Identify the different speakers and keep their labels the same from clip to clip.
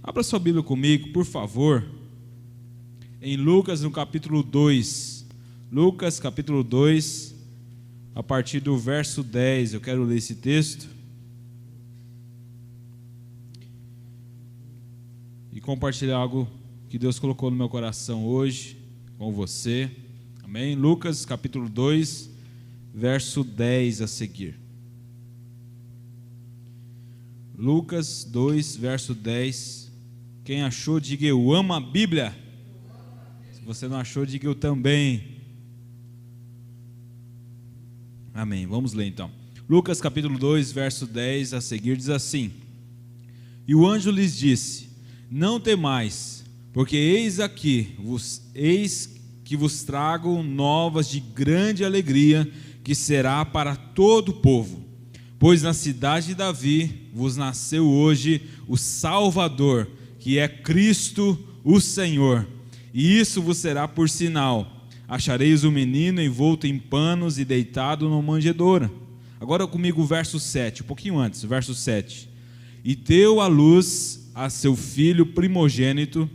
Speaker 1: Abra sua Bíblia comigo, por favor, em Lucas, no capítulo 2. Lucas, capítulo 2, a partir do verso 10. Eu quero ler esse texto e compartilhar algo que Deus colocou no meu coração hoje com você. Amém? Lucas, capítulo 2, verso 10 a seguir. Lucas 2, verso 10. Quem achou, diga eu amo a Bíblia. Se você não achou, diga eu também. Amém. Vamos ler então. Lucas capítulo 2, verso 10 a seguir diz assim: E o anjo lhes disse: Não temais, porque eis que vos trago novas de grande alegria, que será para todo o povo. Pois na cidade de Davi vos nasceu hoje o Salvador, que é Cristo o Senhor. E isso vos será por sinal: achareis o menino envolto em panos e deitado numa manjedoura. Agora comigo o verso 7, um pouquinho antes, o verso 7. E deu à luz a seu filho primogênito,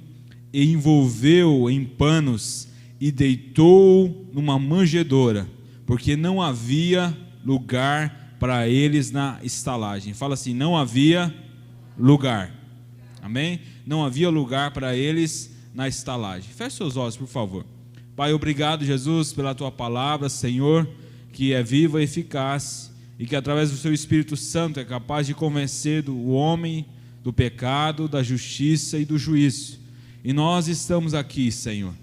Speaker 1: e envolveu em panos, e deitou numa manjedoura, porque não havia lugar para eles na estalagem. Fala assim: não havia lugar. Amém? Não havia lugar para eles na estalagem. Feche seus olhos, por favor. Pai, obrigado, Jesus, pela tua palavra, Senhor, que é viva e eficaz, e que através do seu Espírito Santo é capaz de convencer o homem do pecado, da justiça e do juízo. E nós estamos aqui, Senhor.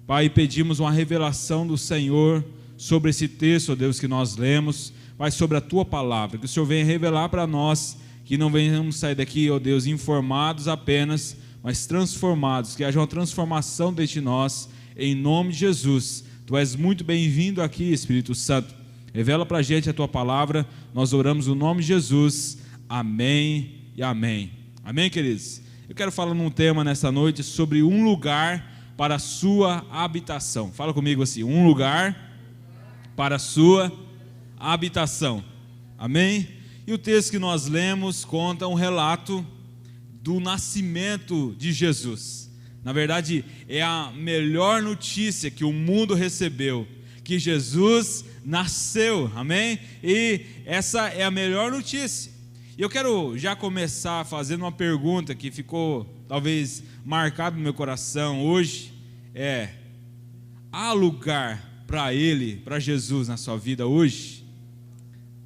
Speaker 1: Pai, pedimos uma revelação do Senhor sobre esse texto, ó Deus, que nós lemos. Pai, sobre a tua palavra, que o Senhor venha revelar para nós, que não venhamos sair daqui, ó Deus, informados apenas, mas transformados, que haja uma transformação dentro de nós, em nome de Jesus. Tu és muito bem-vindo aqui, Espírito Santo. Revela para a gente a tua palavra, nós oramos no nome de Jesus, amém e amém. Amém, queridos? Eu quero falar num tema nessa noite sobre um lugar para a sua habitação. Fala comigo assim: um lugar para a sua habitação. Amém? E o texto que nós lemos conta um relato do nascimento de Jesus. Na verdade, é a melhor notícia que o mundo recebeu, que Jesus nasceu. Amém? E essa é a melhor notícia. E eu quero já começar fazendo uma pergunta que ficou talvez marcada no meu coração hoje. Há lugar para Ele, para Jesus na sua vida hoje?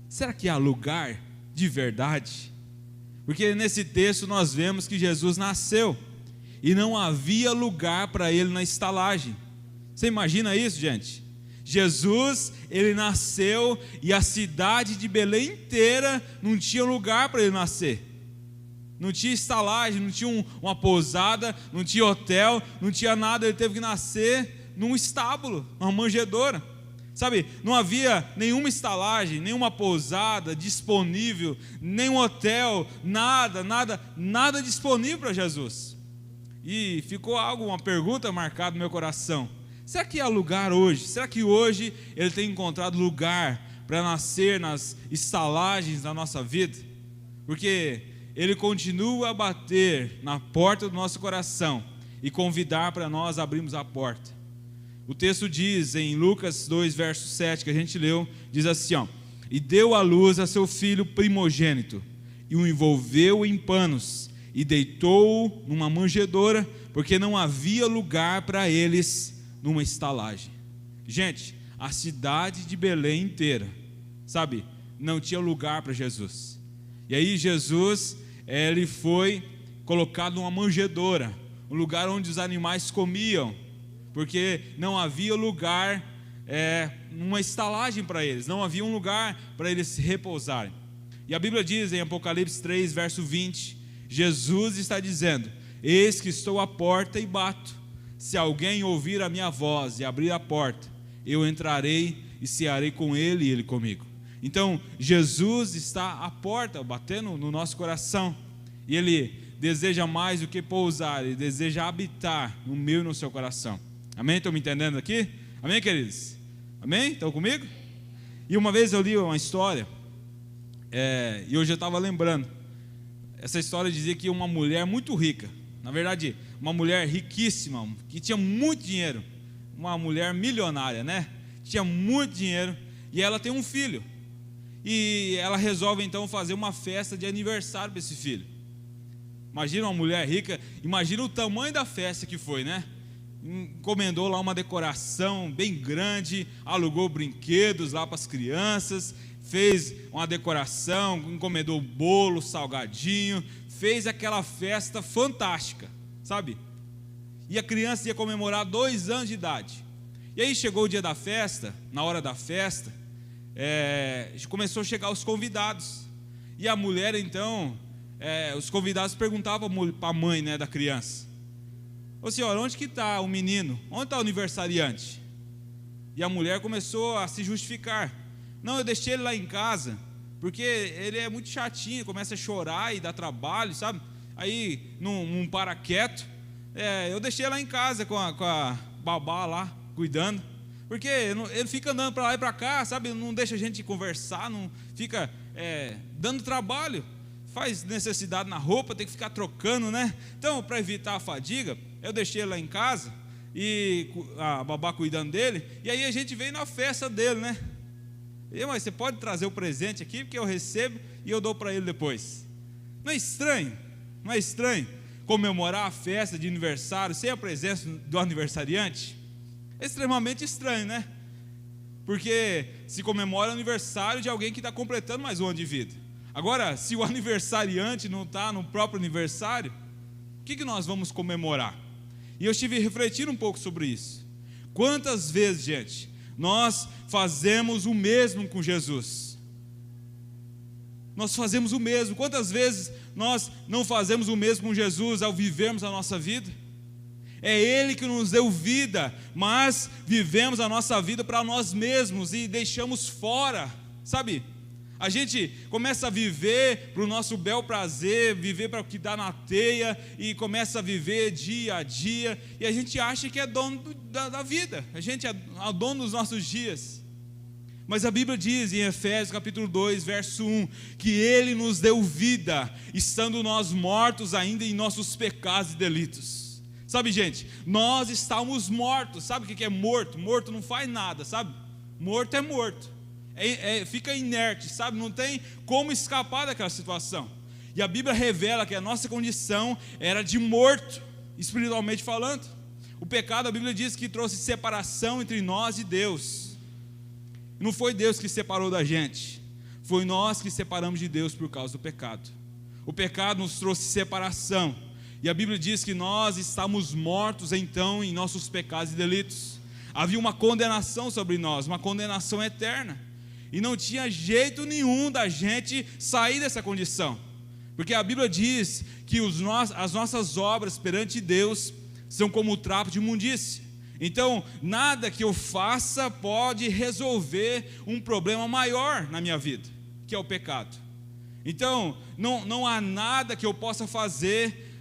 Speaker 1: Será que há lugar de verdade? Porque nesse texto nós vemos que Jesus nasceu e não havia lugar para ele na estalagem. Você imagina isso, gente? Jesus, ele nasceu e a cidade de Belém inteira não tinha lugar para ele nascer. Não tinha estalagem, não tinha uma pousada, não tinha hotel, não tinha nada. Ele teve que nascer num estábulo, numa manjedoura. Sabe, não havia nenhuma estalagem, nenhuma pousada disponível, nenhum hotel, nada disponível para Jesus. E ficou uma pergunta marcada no meu coração: será que há lugar hoje? Será que hoje ele tem encontrado lugar para nascer nas estalagens da nossa vida? Porque ele continua a bater na porta do nosso coração e convidar para nós abrirmos a porta. O texto diz em Lucas 2, verso 7, que a gente leu, diz assim: E deu à luz a seu filho primogênito, e o envolveu em panos, e deitou numa manjedoura, porque não havia lugar para eles numa estalagem. Gente, a cidade de Belém inteira, sabe, não tinha lugar para Jesus. E aí Jesus, ele foi colocado numa manjedoura, um lugar onde os animais comiam, porque não havia lugar, uma estalagem para eles, não havia um lugar para eles se repousarem. E a Bíblia diz em Apocalipse 3, verso 20, Jesus está dizendo: Eis que estou à porta e bato. Se alguém ouvir a minha voz e abrir a porta, eu entrarei e cearei com ele e ele comigo. Então Jesus está à porta, batendo no nosso coração, e ele deseja mais do que pousar, ele deseja habitar no meu e no seu coração. Amém? Estão me entendendo aqui? Amém, queridos? Amém? Estão comigo? E uma vez eu li uma história, e hoje eu estava lembrando. Essa história dizia que uma mulher muito rica, na verdade, uma mulher riquíssima, que tinha muito dinheiro, uma mulher milionária, né? Tinha muito dinheiro, e ela tem um filho, e ela resolve então fazer uma festa de aniversário para esse filho. Imagina uma mulher rica, imagina o tamanho da festa que foi, né? Encomendou lá uma decoração bem grande, alugou brinquedos lá para as crianças, fez uma decoração, encomendou bolo, salgadinho, fez aquela festa fantástica, sabe? E a criança ia comemorar 2 anos de idade. E aí chegou o dia da festa, na hora da festa, começou a chegar os convidados. E a mulher então, os convidados perguntavam para a mãe, né, da criança: ô senhora, onde que está o menino? Onde está o aniversariante? E a mulher começou a se justificar: não, eu deixei ele lá em casa, porque ele é muito chatinho, começa a chorar e dá trabalho, sabe? Aí não para quieto. Eu deixei lá em casa com a babá lá, cuidando, porque ele fica andando para lá e para cá, sabe? Não deixa a gente conversar, não fica dando trabalho, faz necessidade na roupa, tem que ficar trocando, né? Então, para evitar a fadiga, eu deixei ele lá em casa, e a babá cuidando dele, e aí a gente veio na festa dele, né? Mas você pode trazer o presente aqui, porque eu recebo e eu dou para ele depois. Não é estranho? Não é estranho comemorar a festa de aniversário sem a presença do aniversariante? É extremamente estranho, né? Porque se comemora o aniversário de alguém que está completando mais um ano de vida. Agora, se o aniversariante não está no próprio aniversário, o que nós vamos comemorar? E eu estive refletindo um pouco sobre isso. Quantas vezes, gente, nós fazemos o mesmo com Jesus? Nós fazemos o mesmo. Quantas vezes nós não fazemos o mesmo com Jesus ao vivermos a nossa vida? É Ele que nos deu vida, mas vivemos a nossa vida para nós mesmos e deixamos fora, sabe? A gente começa a viver para o nosso bel prazer, viver para o que dá na teia, e começa a viver dia a dia, e a gente acha que é dono da vida, a gente é dono dos nossos dias. Mas a Bíblia diz em Efésios capítulo 2, verso 1, que Ele nos deu vida, estando nós mortos ainda em nossos pecados e delitos. Sabe, gente, nós estávamos mortos. Sabe o que é morto? Morto não faz nada, sabe? Morto é morto. Fica inerte, sabe? Não tem como escapar daquela situação. E a Bíblia revela que a nossa condição era de morto, espiritualmente falando. O pecado, a Bíblia diz que trouxe separação entre nós e Deus. Não foi Deus que separou da gente, foi nós que separamos de Deus por causa do pecado. O pecado nos trouxe separação, e a Bíblia diz que nós estamos mortos então em nossos pecados e delitos. Havia uma condenação sobre nós, uma condenação eterna, e não tinha jeito nenhum da gente sair dessa condição, porque a Bíblia diz que as nossas obras perante Deus são como o trapo de imundície. Então, nada que eu faça pode resolver um problema maior na minha vida, que é o pecado. Então, não há nada que eu possa fazer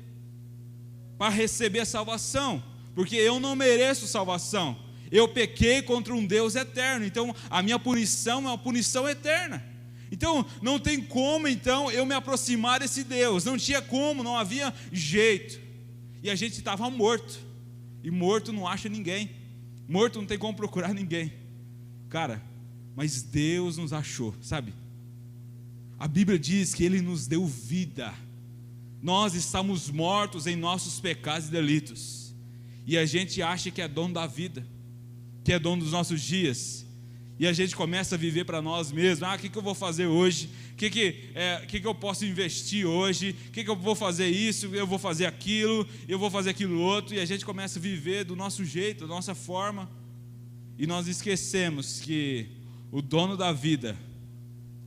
Speaker 1: para receber a salvação, porque eu não mereço salvação. Eu pequei contra um Deus eterno, então a minha punição é uma punição eterna. Então, não tem como então eu me aproximar desse Deus, não tinha como, não havia jeito. E a gente estava morto, e morto não acha ninguém, morto não tem como procurar ninguém. Cara, mas Deus nos achou, sabe? A Bíblia diz que Ele nos deu vida. Nós estamos mortos em nossos pecados e delitos, e a gente acha que é dono da vida, que é dono dos nossos dias, e a gente começa a viver para nós mesmos. O que eu vou fazer hoje? O que eu posso investir hoje? O que eu vou fazer isso? Eu vou fazer aquilo, eu vou fazer aquilo outro, e a gente começa a viver do nosso jeito, da nossa forma, e nós esquecemos que o dono da vida,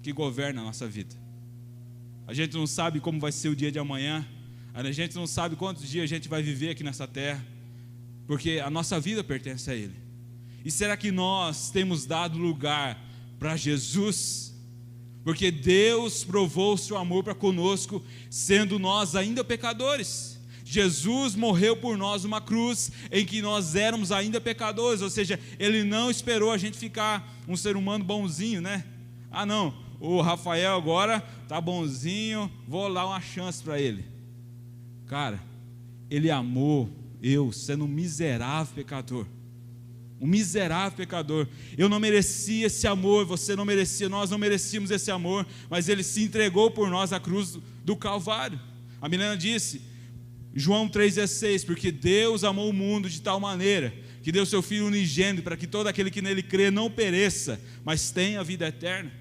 Speaker 1: que governa a nossa vida, a gente não sabe como vai ser o dia de amanhã, a gente não sabe quantos dias a gente vai viver aqui nessa terra, porque a nossa vida pertence a Ele. E será que nós temos dado lugar para Jesus? Porque Deus provou o seu amor para conosco, sendo nós ainda pecadores. Jesus morreu por nós numa cruz em que nós éramos ainda pecadores, ou seja, Ele não esperou a gente ficar um ser humano bonzinho, né? Não, o Rafael agora tá bonzinho, vou dar uma chance para ele. Cara, Ele amou eu, sendo um miserável pecador. Um miserável pecador. Eu não merecia esse amor, você não merecia, nós não merecíamos esse amor, mas Ele se entregou por nós à cruz do Calvário. A Milena disse, João 3,16, porque Deus amou o mundo de tal maneira, que deu seu Filho unigênito, para que todo aquele que nele crê não pereça, mas tenha a vida eterna.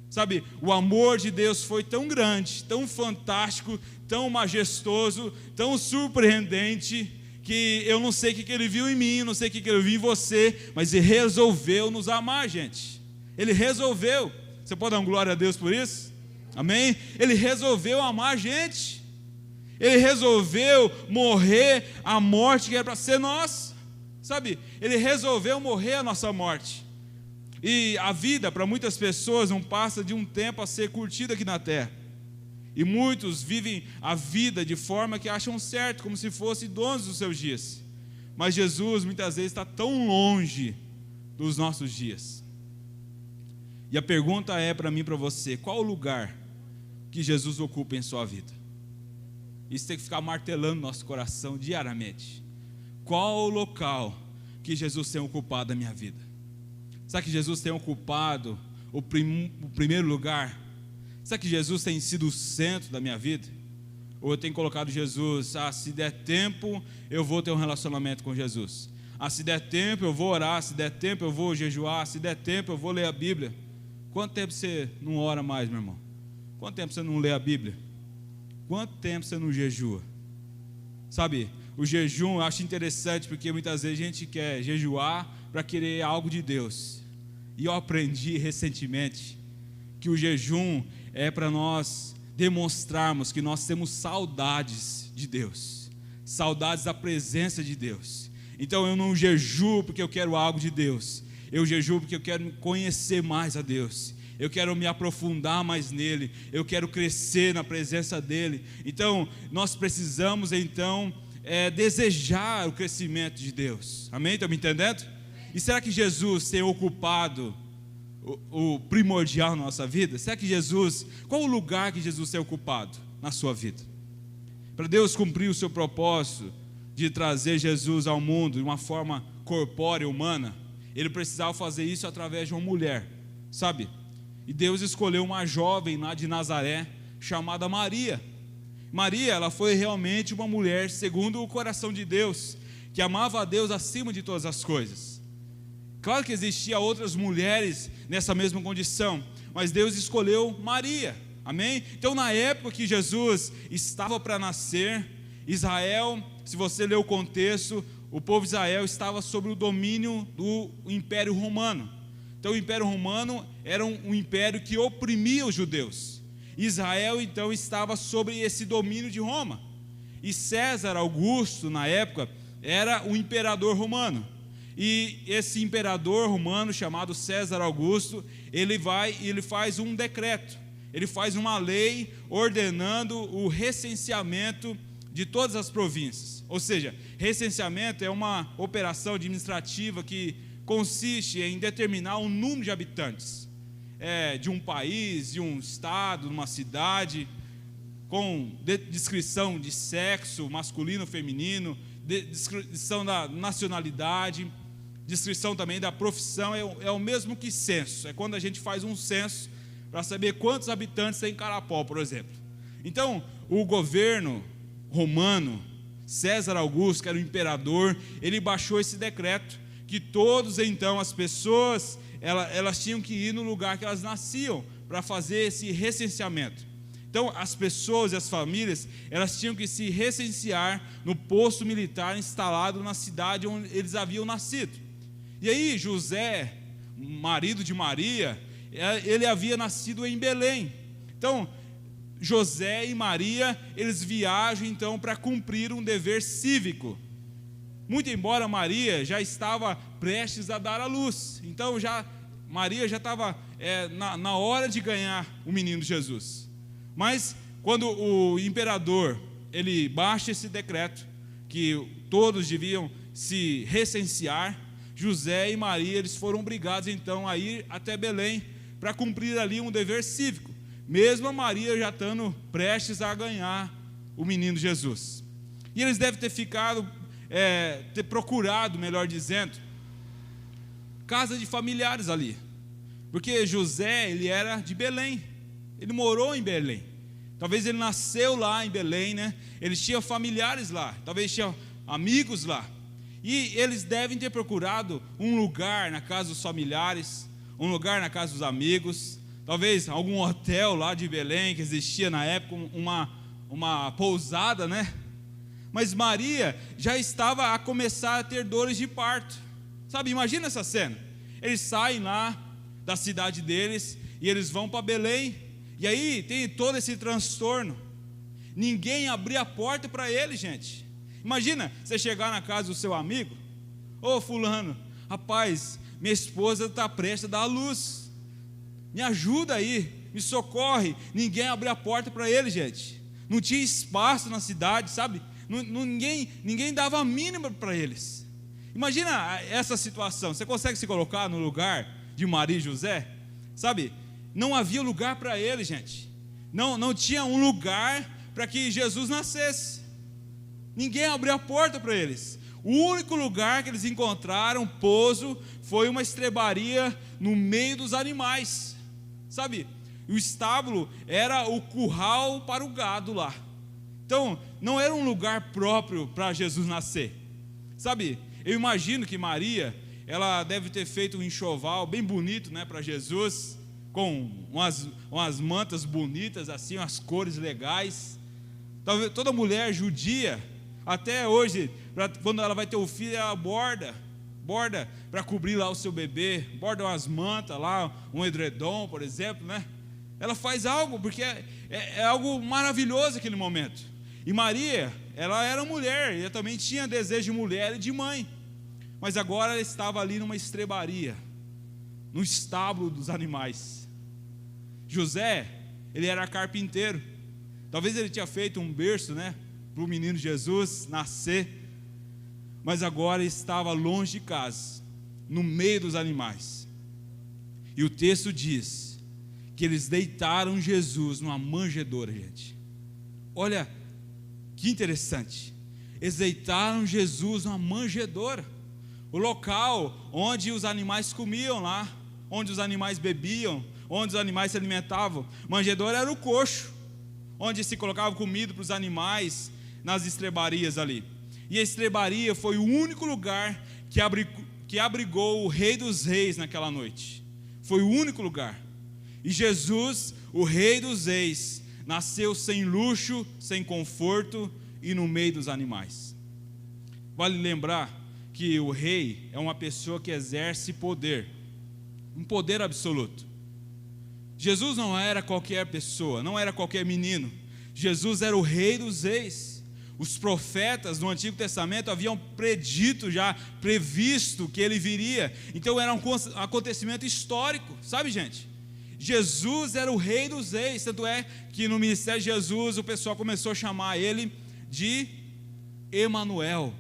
Speaker 1: Sabe, o amor de Deus foi tão grande, tão fantástico, tão majestoso, tão surpreendente, que eu não sei o que Ele viu em mim, não sei o que Ele viu em você, mas Ele resolveu nos amar, gente. Ele resolveu. Você pode dar uma glória a Deus por isso? Amém? Ele resolveu amar a gente. Ele resolveu morrer a morte que era para ser nossa. Sabe, Ele resolveu morrer a nossa morte. E a vida, para muitas pessoas, não passa de um tempo a ser curtida aqui na terra. E muitos vivem a vida de forma que acham certo, como se fossem donos dos seus dias. Mas Jesus, muitas vezes, está tão longe dos nossos dias. E a pergunta é para mim e para você, qual o lugar que Jesus ocupa em sua vida? Isso tem que ficar martelando no nosso coração diariamente. Qual o local que Jesus tem ocupado na minha vida? Será que Jesus tem ocupado o primeiro lugar? Será que Jesus tem sido o centro da minha vida? Ou eu tenho colocado Jesus, se der tempo eu vou ter um relacionamento com Jesus, se der tempo eu vou orar, se der tempo eu vou jejuar, se der tempo eu vou ler a Bíblia. Quanto tempo você não ora mais, meu irmão? Quanto tempo você não lê a Bíblia? Quanto tempo você não jejua? Sabe, o jejum eu acho interessante, porque muitas vezes a gente quer jejuar para querer algo de Deus. E eu aprendi recentemente que o jejum é para nós demonstrarmos que nós temos saudades de Deus, saudades da presença de Deus. Então eu não jejuo porque eu quero algo de Deus, eu jejuo porque eu quero conhecer mais a Deus, eu quero me aprofundar mais nele, eu quero crescer na presença dele. Então nós precisamos desejar o crescimento de Deus. Amém? Estão me entendendo? E será que Jesus tem ocupado o primordial na nossa vida? Será que Jesus, qual o lugar que Jesus tem ocupado na sua vida? Para Deus cumprir o seu propósito de trazer Jesus ao mundo de uma forma corpórea, humana, Ele precisava fazer isso através de uma mulher, sabe? E Deus escolheu uma jovem lá de Nazaré, chamada Maria. Maria, ela foi realmente uma mulher segundo o coração de Deus, que amava a Deus acima de todas as coisas. Claro que existiam outras mulheres nessa mesma condição, mas Deus escolheu Maria, amém? Então na época que Jesus estava para nascer, Israel, se você ler o contexto, o povo de Israel estava sob o domínio do Império Romano. Então o Império Romano era um império que oprimia os judeus. Israel então estava sob esse domínio de Roma. E César Augusto, na época, era o imperador romano. E esse imperador romano, chamado César Augusto, ele faz um decreto, ele faz uma lei ordenando o recenseamento de todas as províncias. Ou seja, recenseamento é uma operação administrativa que consiste em determinar o número de habitantes de um país, de um estado, de uma cidade, com descrição de sexo, masculino, feminino, descrição da nacionalidade, descrição também da profissão. É o mesmo que censo, é quando a gente faz um censo para saber quantos habitantes tem em Carapó, por exemplo. Então, o governo romano, César Augusto, que era o imperador, ele baixou esse decreto, que todos então, as pessoas, elas tinham que ir no lugar que elas nasciam, para fazer esse recenseamento. Então as pessoas e as famílias, elas tinham que se recensear no posto militar instalado na cidade onde eles haviam nascido. E aí José, marido de Maria, ele havia nascido em Belém. Então José e Maria, eles viajam então para cumprir um dever cívico. Muito embora Maria já estava prestes a dar à luz, então Maria já estava na hora de ganhar o menino Jesus. Mas quando o imperador ele baixa esse decreto que todos deviam se recensear, José e Maria eles foram obrigados então a ir até Belém para cumprir ali um dever cívico, mesmo a Maria já estando prestes a ganhar o menino Jesus. E eles devem ter ficado, ter procurado, melhor dizendo, casa de familiares ali, porque José, ele era de Belém, ele morou em Belém, talvez ele nasceu lá em Belém, né? Eles tinham familiares lá, talvez tinham amigos lá, e eles devem ter procurado um lugar na casa dos familiares, um lugar na casa dos amigos, talvez algum hotel lá de Belém, que existia na época, uma pousada, né? Mas Maria já estava a começar a ter dores de parto, sabe, imagina essa cena, eles saem lá da cidade deles, e eles vão para Belém, e aí tem todo esse transtorno, ninguém abria a porta para eles, gente. Imagina, você chegar na casa do seu amigo, ô fulano, rapaz, minha esposa está prestes a dar a luz, me ajuda aí, me socorre, ninguém abria a porta para ele, gente, não tinha espaço na cidade, sabe, ninguém dava a mínima para eles. Imagina essa situação, você consegue se colocar no lugar de Maria e José? Sabe, não havia lugar para eles, gente, não tinha um lugar para que Jesus nascesse, ninguém abriu a porta para eles. O único lugar que eles encontraram pouso foi uma estrebaria no meio dos animais, sabe, o estábulo era o curral para o gado lá, então não era um lugar próprio para Jesus nascer, sabe. Eu imagino que Maria, ela deve ter feito um enxoval bem bonito, né, para Jesus, com umas mantas bonitas assim, umas cores legais. Talvez toda mulher judia, até hoje, quando ela vai ter o filho, ela borda para cobrir lá o seu bebê, borda umas mantas lá, um edredom, por exemplo, né? Ela faz algo, porque é algo maravilhoso aquele momento. E Maria, ela era mulher, e também tinha desejo de mulher e de mãe, mas agora ela estava ali numa estrebaria, no estábulo dos animais. José, ele era carpinteiro, talvez ele tinha feito um berço, né, para o menino Jesus nascer, mas agora estava longe de casa, no meio dos animais. E o texto diz que eles deitaram Jesus numa manjedoura, gente. Olha que interessante, eles deitaram Jesus numa manjedoura, o local onde os animais comiam lá, onde os animais bebiam, onde os animais se alimentavam. Manjedoura era o coxo, onde se colocava comida para os animais, nas estrebarias ali. E a estrebaria foi o único lugar que abrigou o Rei dos Reis naquela noite. Foi o único lugar. E Jesus, o Rei dos Reis, nasceu sem luxo, sem conforto e no meio dos animais. Vale lembrar que o rei é uma pessoa que exerce poder, um poder absoluto. Jesus não era qualquer pessoa, não era qualquer menino. Jesus era o Rei dos Reis. Os profetas no Antigo Testamento haviam predito já, previsto que ele viria. Então era um acontecimento histórico, sabe, gente? Jesus era o Rei dos Reis, tanto é que no ministério de Jesus o pessoal começou a chamar ele de Emanuel,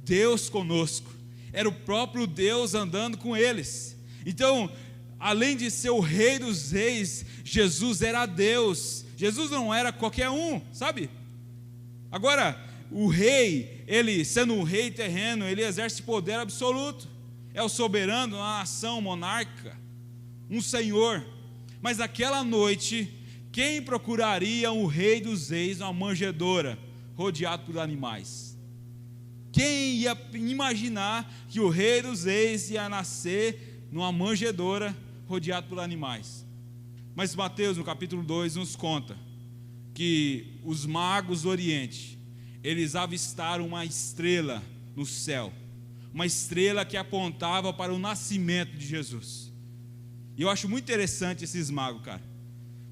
Speaker 1: Deus conosco. Era o próprio Deus andando com eles. Então, além de ser o Rei dos Reis, Jesus era Deus. Jesus não era qualquer um, sabe? Agora, o rei, ele sendo um rei terreno, ele exerce poder absoluto. É o soberano, uma nação monarca, um senhor. Mas naquela noite, quem procuraria o Rei dos Reis numa manjedoura, rodeado por animais? Quem ia imaginar que o Rei dos Reis ia nascer numa manjedoura, rodeado por animais? Mas Mateus, no capítulo 2, nos conta que os magos do Oriente, eles avistaram uma estrela no céu, uma estrela que apontava para o nascimento de Jesus. E eu acho muito interessante esses magos, cara,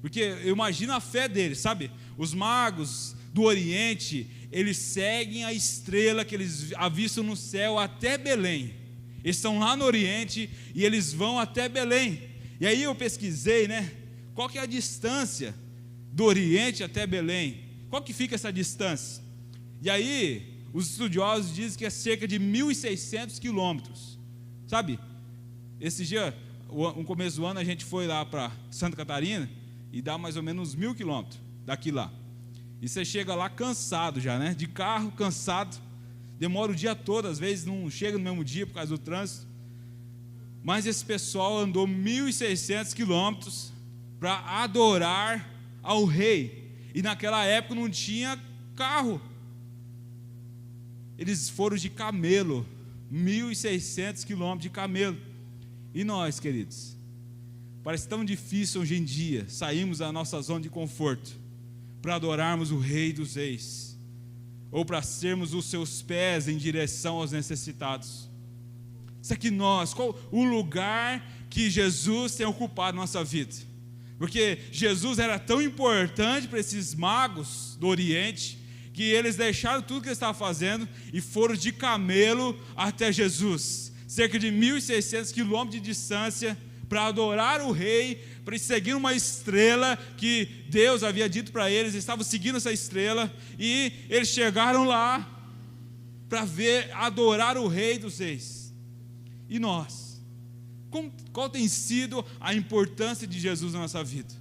Speaker 1: porque eu imagino a fé deles, sabe? Os magos do Oriente, eles seguem a estrela que eles avistam no céu até Belém. Eles estão lá no Oriente e eles vão até Belém. E aí eu pesquisei, né? Qual que é a distância do Oriente até Belém? Qual que fica essa distância? E aí os estudiosos dizem que é cerca de 1.600 quilômetros, sabe? Esse dia, no começo do ano, a gente foi lá para Santa Catarina e dá mais ou menos uns 1.000 quilômetros daqui lá. E você chega lá cansado já, né? De carro, cansado. Demora o dia todo, às vezes não chega no mesmo dia por causa do trânsito. Mas esse pessoal andou 1.600 quilômetros para adorar ao rei. E naquela época não tinha carro. Eles foram de camelo, 1.600 quilômetros de camelo. E nós, queridos, parece tão difícil hoje em dia sairmos da nossa zona de conforto para adorarmos o Rei dos Reis, ou para sermos os seus pés em direção aos necessitados. Isso aqui nós, qual o lugar que Jesus tem ocupado na nossa vida? Porque Jesus era tão importante para esses magos do Oriente, que eles deixaram tudo que eles estavam fazendo e foram de camelo até Jesus, cerca de 1.600 quilômetros de distância, para adorar o rei, para seguir uma estrela que Deus havia dito para eles. Eles estavam seguindo essa estrela, e eles chegaram lá para ver, adorar o Rei dos Reis. E nós? Qual tem sido a importância de Jesus na nossa vida?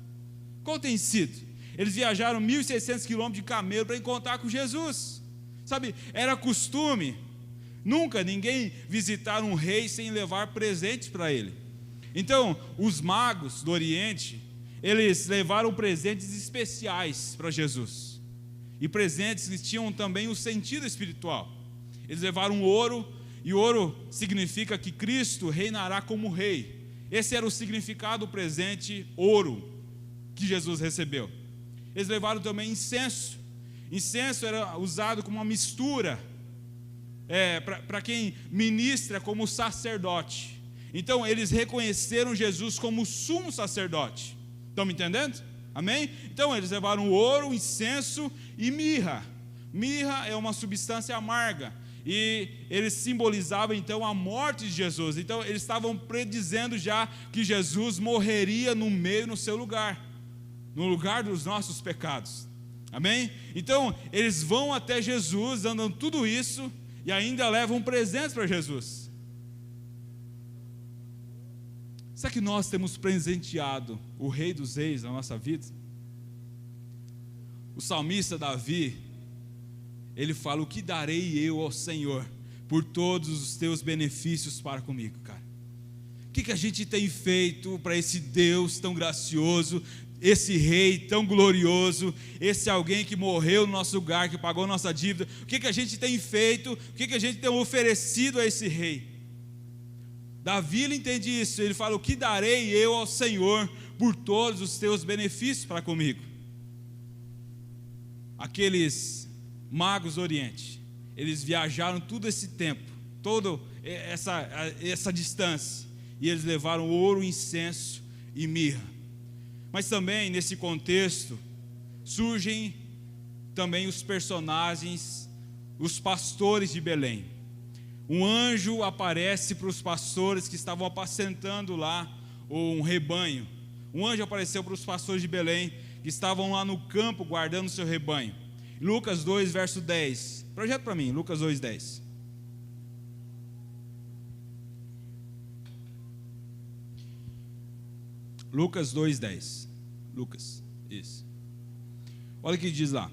Speaker 1: Qual tem sido? Eles viajaram 1.600 quilômetros de camelo para encontrar com Jesus. Sabe, era costume, nunca ninguém visitar um rei sem levar presentes para ele. Então, os magos do Oriente, eles levaram presentes especiais para Jesus. E presentes que tinham também o sentido espiritual. Eles levaram ouro, e ouro significa que Cristo reinará como rei. Esse era o significado do presente ouro que Jesus recebeu. Eles levaram também incenso. Incenso era usado como uma mistura para quem ministra como sacerdote. Então eles reconheceram Jesus como sumo sacerdote. Estão me entendendo? Amém? Então eles levaram ouro, incenso e mirra. Mirra é uma substância amarga, e eles simbolizavam então a morte de Jesus. Então eles estavam predizendo já que Jesus morreria no seu lugar, no lugar dos nossos pecados. Amém? Então eles vão até Jesus, andam tudo isso, e ainda levam presentes para Jesus. Será que nós temos presenteado o Rei dos Reis na nossa vida? O salmista Davi, ele fala: o que darei eu ao Senhor por todos os teus benefícios para comigo, cara? O que a gente tem feito para esse Deus tão gracioso, esse Rei tão glorioso, esse alguém que morreu no nosso lugar, que pagou nossa dívida? O que a gente tem feito, o que a gente tem oferecido a esse Rei? Davi, ele entende isso, ele fala: o que darei eu ao Senhor por todos os teus benefícios para comigo? Aqueles magos do Oriente, eles viajaram todo esse tempo, toda essa distância, e eles levaram ouro, incenso e mirra. Mas também nesse contexto surgem também os personagens, os pastores de Belém. Um anjo aparece para os pastores que estavam apacentando lá um rebanho. Um anjo apareceu para os pastores de Belém, que estavam lá no campo guardando o seu rebanho. Lucas 2, verso 10. Projeta para mim, Lucas 2, 10. Lucas 2, 10. Lucas, isso. Olha o que diz lá.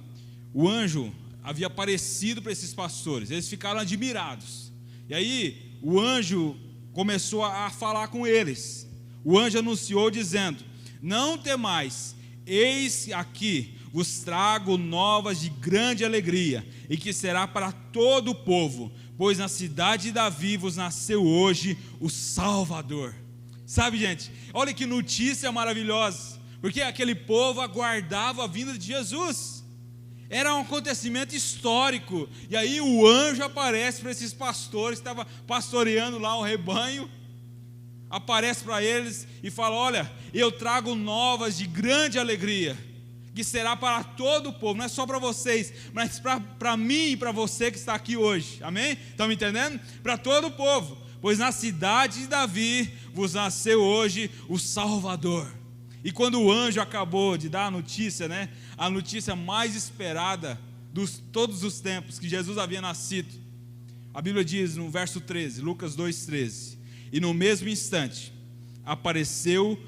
Speaker 1: O anjo havia aparecido para esses pastores. Eles ficaram admirados. E aí o anjo começou a falar com eles. O anjo anunciou dizendo: não temais, eis aqui vos trago novas de grande alegria, e que será para todo o povo, pois na cidade de Davi vos nasceu hoje o Salvador. Sabe, gente, olha que notícia maravilhosa, porque aquele povo aguardava a vinda de Jesus. Era um acontecimento histórico. E aí o anjo aparece para esses pastores que estavam pastoreando lá o rebanho. Aparece para eles e fala: olha, eu trago novas de grande alegria, que será para todo o povo. Não é só para vocês, mas para mim e para você que está aqui hoje. Amém? Estão me entendendo? Para todo o povo. Pois na cidade de Davi vos nasceu hoje o Salvador. E quando o anjo acabou de dar a notícia, né, a notícia mais esperada de todos os tempos, que Jesus havia nascido, a Bíblia diz no verso 13, Lucas 2,13: e no mesmo instante apareceu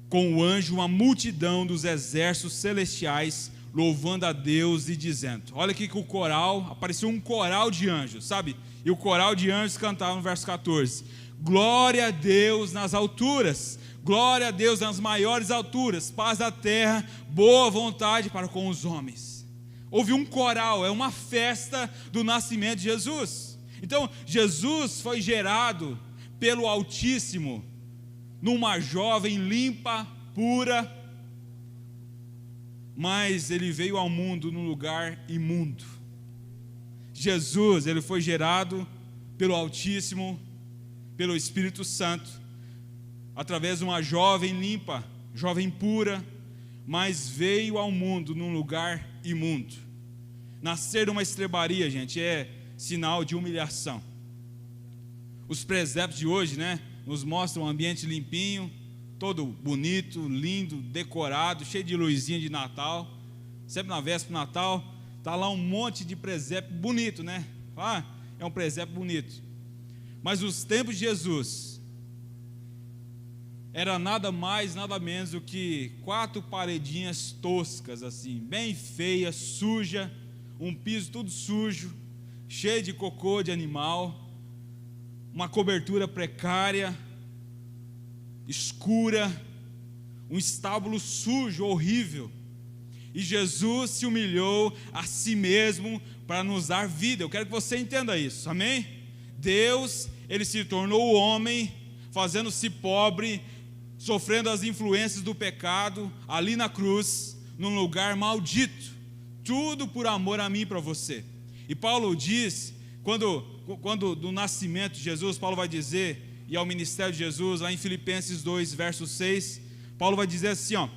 Speaker 1: com o anjo uma multidão dos exércitos celestiais, louvando a Deus e dizendo. Olha aqui que o coral, apareceu um coral de anjos, sabe? E o coral de anjos cantava no verso 14: glória a Deus nas alturas, glória a Deus nas maiores alturas, paz da terra, boa vontade para com os homens. Houve um coral, é uma festa do nascimento de Jesus. Então, Jesus foi gerado pelo Altíssimo, numa jovem limpa, pura, mas ele veio ao mundo num lugar imundo. Jesus, ele foi gerado pelo Altíssimo, pelo Espírito Santo, através de uma jovem limpa, jovem pura, mas veio ao mundo num lugar imundo. Nascer numa estrebaria, gente, é sinal de humilhação. Os presépios de hoje, né, nos mostram um ambiente limpinho, todo bonito, lindo, decorado, cheio de luzinha de Natal. Sempre na véspera do Natal, está lá um monte de presépio bonito, né? Ah, é um presépio bonito. Mas os tempos de Jesus era nada mais, nada menos do que 4 paredinhas toscas, assim, bem feias, suja, um piso tudo sujo, cheio de cocô de animal, uma cobertura precária, escura, um estábulo sujo, horrível. E Jesus se humilhou a si mesmo para nos dar vida. Eu quero que você entenda isso, amém? Deus, ele se tornou homem, fazendo-se pobre, sofrendo as influências do pecado, ali na cruz, num lugar maldito, tudo por amor a mim e para você. E Paulo diz, quando do nascimento de Jesus, Paulo vai dizer, e ao ministério de Jesus, lá em Filipenses 2, verso 6, Paulo vai dizer assim, ó,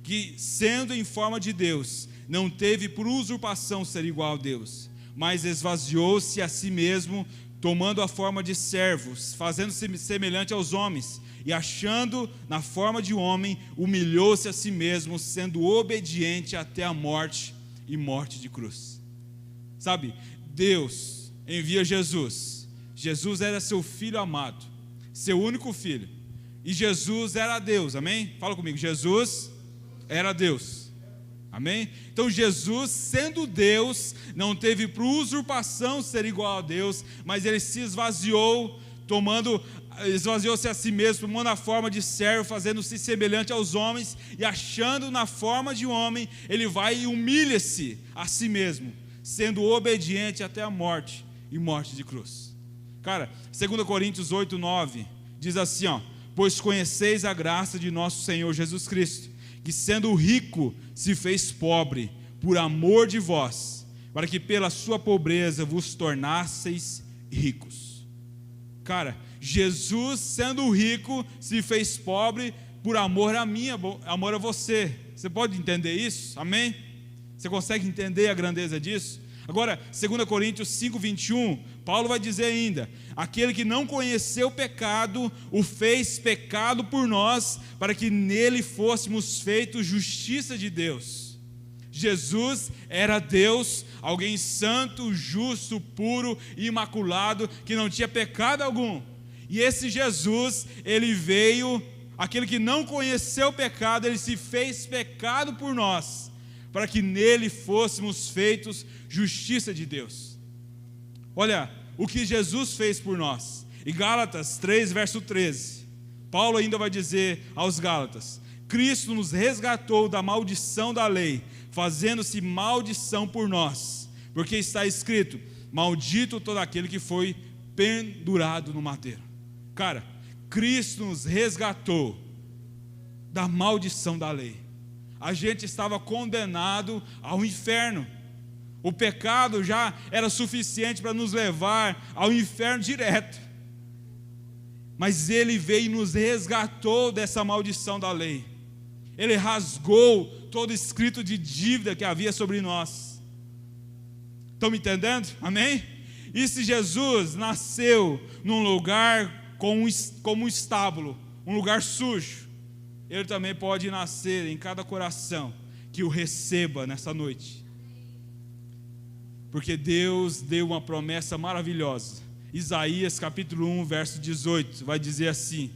Speaker 1: que sendo em forma de Deus, não teve por usurpação ser igual a Deus, mas esvaziou-se a si mesmo, tomando a forma de servos, fazendo-se semelhante aos homens, e achando na forma de homem, humilhou-se a si mesmo, sendo obediente até a morte, e morte de cruz. Sabe, Deus envia Jesus. Jesus era seu filho amado, seu único filho, e Jesus era Deus, amém? Fala comigo, Jesus era Deus, amém? Então Jesus, sendo Deus, não teve por usurpação ser igual a Deus, mas ele se esvaziou, esvaziou-se a si mesmo, tomando a forma de servo, fazendo-se semelhante aos homens, e achando na forma de homem, ele vai e humilha-se a si mesmo, sendo obediente até a morte, e morte de cruz. Cara, 2 Coríntios 8, 9, diz assim, ó: pois conheceis a graça de nosso Senhor Jesus Cristo, que sendo rico, se fez pobre, por amor de vós, para que pela sua pobreza vos tornasseis ricos. Cara, Jesus sendo rico, se fez pobre, por amor a mim, amor a você. Você pode entender isso? Amém? Você consegue entender a grandeza disso? Agora, 2 Coríntios 5, 21, Paulo vai dizer ainda: aquele que não conheceu o pecado, o fez pecado por nós, para que nele fôssemos feitos justiça de Deus. Jesus era Deus, alguém santo, justo, puro e imaculado, que não tinha pecado algum. E esse Jesus, ele veio, aquele que não conheceu o pecado, ele se fez pecado por nós, para que nele fôssemos feitos justiça de Deus. Olha o que Jesus fez por nós. Em Gálatas 3, verso 13, Paulo ainda vai dizer aos Gálatas: Cristo nos resgatou da maldição da lei, fazendo-se maldição por nós, porque está escrito: maldito todo aquele que foi pendurado no madeiro. Cara, Cristo nos resgatou da maldição da lei. A gente estava condenado ao inferno. O pecado já era suficiente para nos levar ao inferno direto. Mas Ele veio e nos resgatou dessa maldição da lei. Ele rasgou todo escrito de dívida que havia sobre nós. Estão me entendendo? Amém? E se Jesus nasceu num lugar como um estábulo, um lugar sujo, Ele também pode nascer em cada coração que o receba nessa noite. Porque Deus deu uma promessa maravilhosa. Isaías capítulo 1, verso 18, vai dizer assim: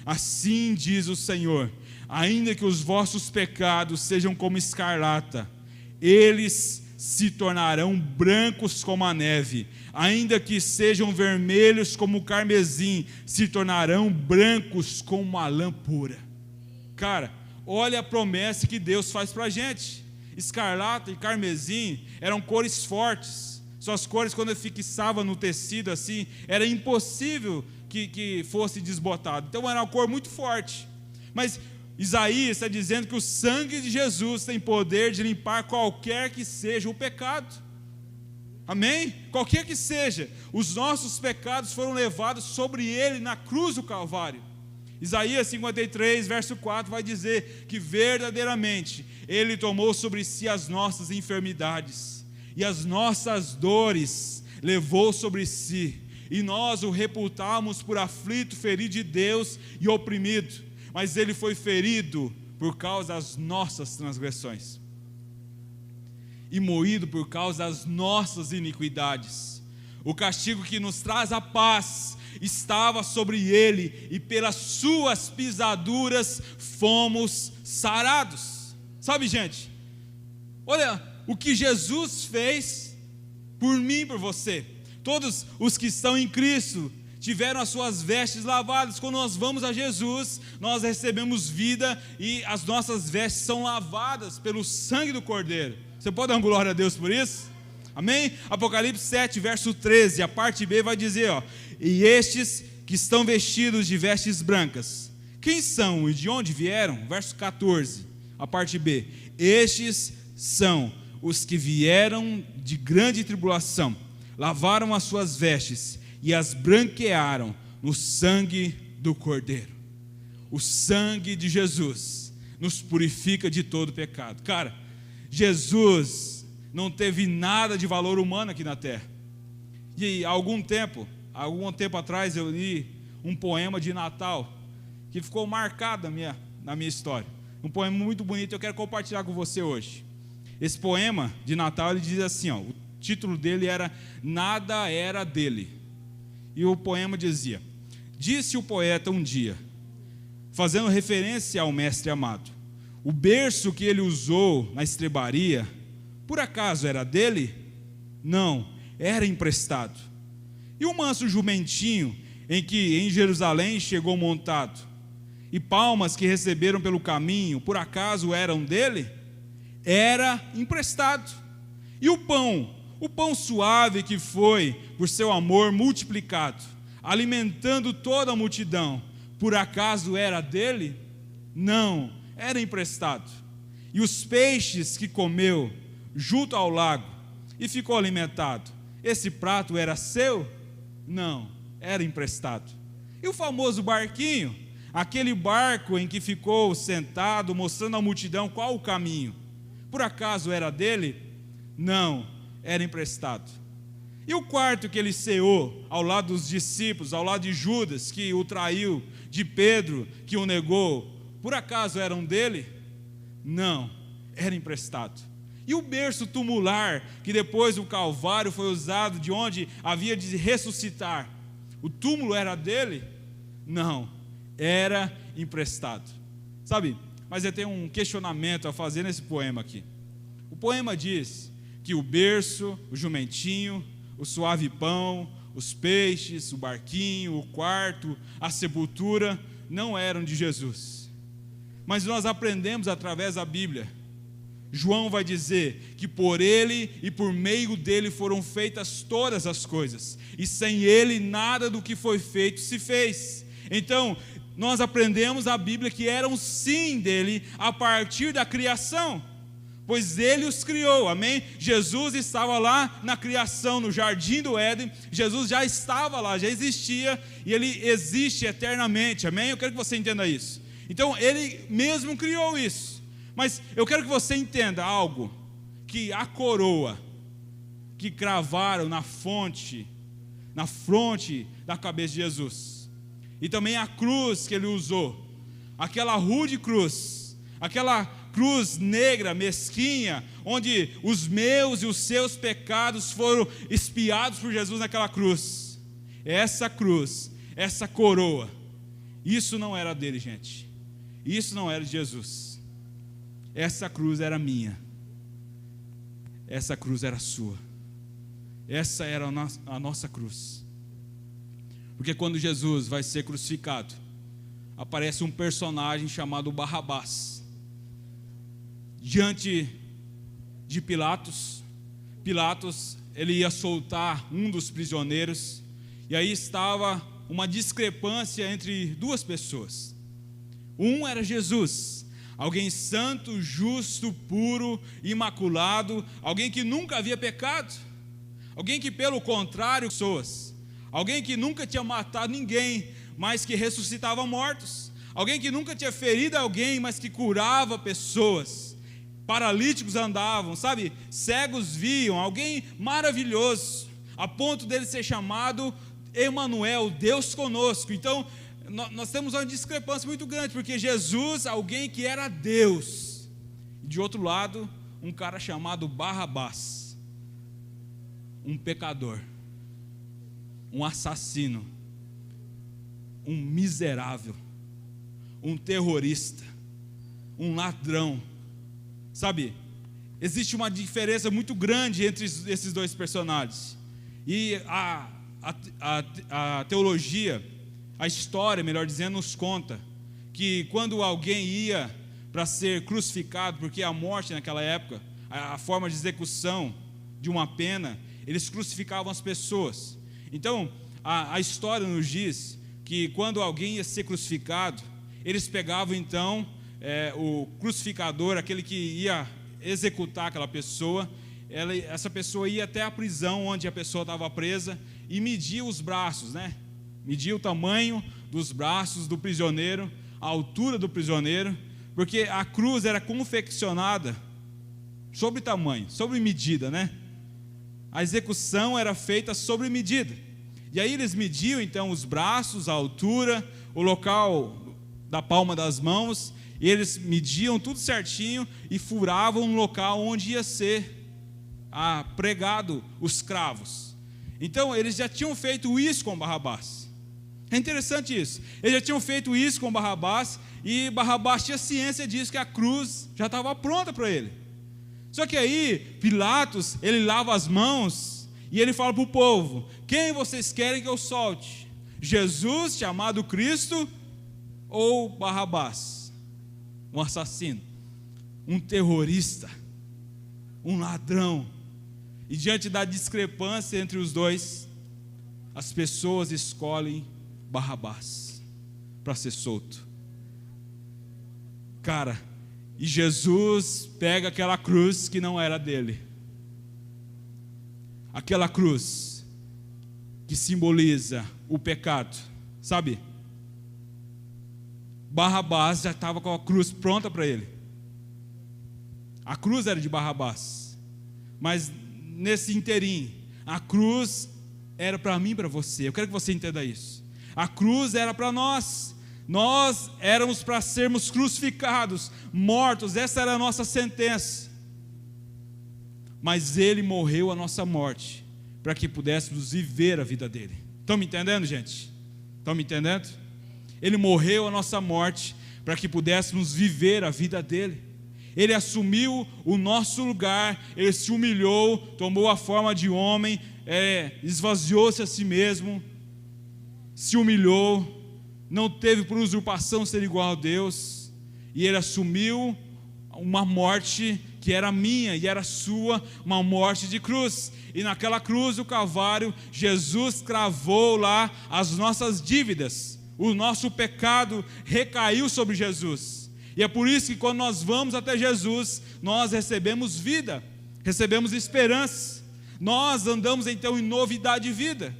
Speaker 1: assim diz o Senhor, ainda que os vossos pecados sejam como escarlata, eles se tornarão brancos como a neve, ainda que sejam vermelhos como o carmesim, se tornarão brancos como a lã pura. Cara, olha a promessa que Deus faz para a gente. Escarlata e carmesim eram cores fortes. Suas cores, quando fixava no tecido assim, era impossível que fosse desbotado. Então era uma cor muito forte. Mas Isaías está dizendo que o sangue de Jesus tem poder de limpar qualquer que seja o pecado. Amém? Qualquer que seja, os nossos pecados foram levados sobre ele na cruz do Calvário. Isaías 53, verso 4 vai dizer que verdadeiramente ele tomou sobre si as nossas enfermidades e as nossas dores levou sobre si, e nós o reputamos por aflito, ferido de Deus e oprimido, mas ele foi ferido por causa das nossas transgressões e moído por causa das nossas iniquidades. O castigo que nos traz a paz estava sobre ele, e pelas suas pisaduras fomos sarados. Sabe, gente, olha o que Jesus fez por mim e por você. Todos os que estão em Cristo tiveram as suas vestes lavadas. Quando nós vamos a Jesus, nós recebemos vida, e as nossas vestes são lavadas pelo sangue do Cordeiro. Você pode dar uma glória a Deus por isso? Amém? Apocalipse 7, verso 13, a parte B vai dizer, e estes que estão vestidos de vestes brancas, quem são e de onde vieram? Verso 14, a parte B, estes são os que vieram de grande tribulação, lavaram as suas vestes e as branquearam no sangue do Cordeiro. O sangue de Jesus nos purifica de todo pecado. Cara, Jesus não teve nada de valor humano aqui na terra. E algum tempo atrás eu li um poema de Natal que ficou marcado na minha história. Um poema muito bonito, eu quero compartilhar com você hoje. Esse poema de Natal, ele diz assim, o título dele era Nada Era Dele. E o poema dizia: disse o poeta um dia, fazendo referência ao mestre amado, o berço que ele usou na estrebaria, por acaso era dele? Não, era emprestado. E o manso jumentinho em que em Jerusalém chegou montado, e palmas que receberam pelo caminho, por acaso eram dele? Era emprestado. E o pão suave que foi por seu amor multiplicado, alimentando toda a multidão, por acaso era dele? Não, era emprestado. E os peixes que comeu junto ao lago e ficou alimentado, esse prato era seu? Não, era emprestado. E o famoso barquinho, aquele barco em que ficou sentado, mostrando à multidão qual o caminho, por acaso era dele? Não, era emprestado. E o quarto que ele ceou ao lado dos discípulos, ao lado de Judas, que o traiu, de Pedro, que o negou, por acaso eram dele? Não, era emprestado. E o berço tumular, que depois do Calvário foi usado de onde havia de ressuscitar, o túmulo era dele? Não, era emprestado. Sabe, mas eu tenho um questionamento a fazer nesse poema aqui. O poema diz que o berço, o jumentinho, o suave pão, os peixes, o barquinho, o quarto, a sepultura, não eram de Jesus. Mas nós aprendemos através da Bíblia. João vai dizer que por ele e por meio dele foram feitas todas as coisas, e sem ele nada do que foi feito se fez. Então, nós aprendemos a Bíblia que eram sim dele a partir da criação, pois ele os criou, amém? Jesus estava lá na criação, no jardim do Éden. Jesus já estava lá, já existia, e ele existe eternamente, amém? Eu quero que você entenda isso. Então ele mesmo criou isso. Mas eu quero que você entenda algo, que a coroa que cravaram na fronte da cabeça de Jesus, e também a cruz que ele usou, aquela rude cruz, aquela cruz negra, mesquinha, onde os meus e os seus pecados foram expiados por Jesus naquela cruz. Essa cruz, essa coroa, isso não era dele, gente. Isso não era de Jesus. Essa cruz era minha. essa cruz era sua. Essa era a nossa cruz. Porque quando Jesus vai ser crucificado, aparece um personagem chamado Barrabás. Diante de Pilatos, ele ia soltar um dos prisioneiros, e aí estava uma discrepância entre duas pessoas. Um era Jesus, alguém santo, justo, puro, imaculado, alguém que nunca havia pecado, alguém que pelo contrário, pessoas, alguém que nunca tinha matado ninguém, mas que ressuscitava mortos, alguém que nunca tinha ferido alguém, mas que curava pessoas, paralíticos andavam, sabe, cegos viam, alguém maravilhoso, a ponto dele ser chamado Emanuel, Deus conosco. Então nós temos uma discrepância muito grande, porque Jesus, alguém que era Deus, e de outro lado, um cara chamado Barrabás, um pecador, um assassino, um miserável, um terrorista, um ladrão. Sabe, existe uma diferença muito grande entre esses dois personagens. E a teologia, a história, melhor dizendo, nos conta que quando alguém ia para ser crucificado, porque a morte naquela época, a forma de execução de uma pena, eles crucificavam as pessoas. Então, a história nos diz que quando alguém ia ser crucificado, eles pegavam então o crucificador, aquele que ia executar aquela pessoa, essa pessoa ia até a prisão onde a pessoa estava presa e media os braços, né? Media o tamanho dos braços do prisioneiro, a altura do prisioneiro, porque a cruz era confeccionada sobre tamanho, sobre medida, né? A execução era feita sobre medida. E aí eles mediam então os braços, a altura, o local da palma das mãos, e eles mediam tudo certinho e furavam no local onde ia ser pregado os cravos. Então eles já tinham feito isso com Barrabás. É interessante isso. Eles já tinham feito isso com Barrabás, e Barrabás tinha ciência disso, que a cruz já estava pronta para ele. Só que aí Pilatos, ele lava as mãos e ele fala para o povo: quem vocês querem que eu solte? Jesus, chamado Cristo, ou Barrabás? Um assassino, um terrorista, um ladrão. E diante da discrepância entre os dois, as pessoas escolhem Barrabás para ser solto. Cara, e Jesus pega aquela cruz que não era dele, aquela cruz que simboliza o pecado, sabe? Barrabás já estava com a cruz pronta para ele. A cruz era de Barrabás, mas nesse interim, a cruz era para mim e para você. Eu quero que você entenda isso. A cruz era para nós. Nós éramos para sermos crucificados, mortos. Essa era a nossa sentença. Mas ele morreu a nossa morte para que pudéssemos viver a vida dele. Estão me entendendo, gente? Estão me entendendo? Ele morreu a nossa morte para que pudéssemos viver a vida dele. Ele assumiu o nosso lugar, ele se humilhou, tomou a forma de homem, esvaziou-se a si mesmo, se humilhou, não teve por usurpação ser igual a Deus, e ele assumiu uma morte que era minha e era sua, uma morte de cruz. E naquela cruz do Calvário, Jesus cravou lá as nossas dívidas. O nosso pecado recaiu sobre Jesus. E é por isso que quando nós vamos até Jesus, nós recebemos vida, recebemos esperança. Nós andamos então em novidade de vida,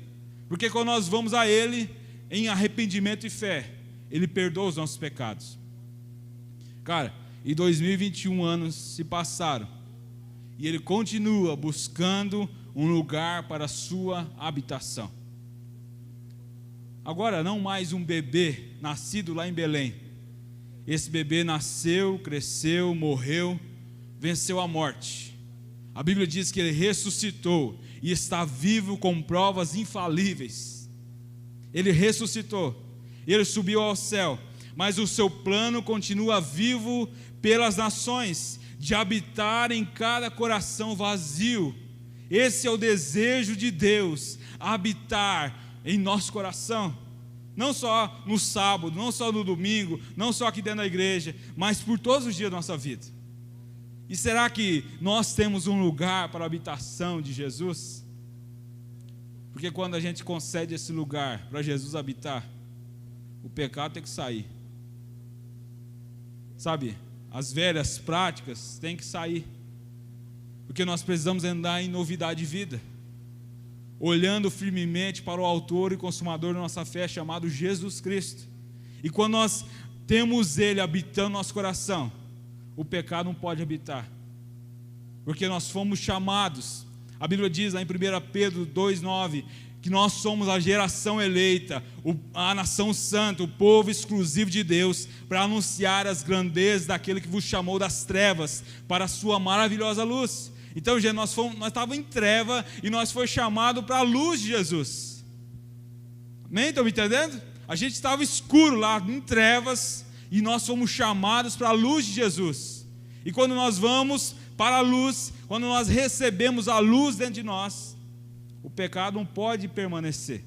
Speaker 1: porque quando nós vamos a Ele em arrependimento e fé, Ele perdoa os nossos pecados. Cara, e 2021 anos se passaram, e Ele continua buscando um lugar para a sua habitação. Agora não mais um bebê nascido lá em Belém. Esse bebê nasceu, cresceu, morreu, venceu a morte. A Bíblia diz que ele ressuscitou e está vivo com provas infalíveis. Ele ressuscitou, ele subiu ao céu, mas o seu plano continua vivo pelas nações, de habitar em cada coração vazio. Esse é o desejo de Deus, habitar em nosso coração, não só no sábado, não só no domingo, não só aqui dentro da igreja, mas por todos os dias da nossa vida. E será que nós temos um lugar para a habitação de Jesus? Porque quando a gente concede esse lugar para Jesus habitar, o pecado tem que sair. Sabe, as velhas práticas têm que sair. Porque nós precisamos andar em novidade de vida, olhando firmemente para o autor e consumador da nossa fé, chamado Jesus Cristo. E quando nós temos Ele habitando no nosso coração, o pecado não pode habitar, porque nós fomos chamados. A Bíblia diz lá em 1 Pedro 2,9, que nós somos a geração eleita, a nação santa, o povo exclusivo de Deus, para anunciar as grandezas daquele que vos chamou das trevas para a sua maravilhosa luz. Então, gente, nós estávamos em treva e nós fomos chamados para a luz de Jesus. Amém? Estão me entendendo? A gente estava escuro lá, em trevas, e nós fomos chamados para a luz de Jesus. E quando nós vamos para a luz, quando nós recebemos a luz dentro de nós, o pecado não pode permanecer.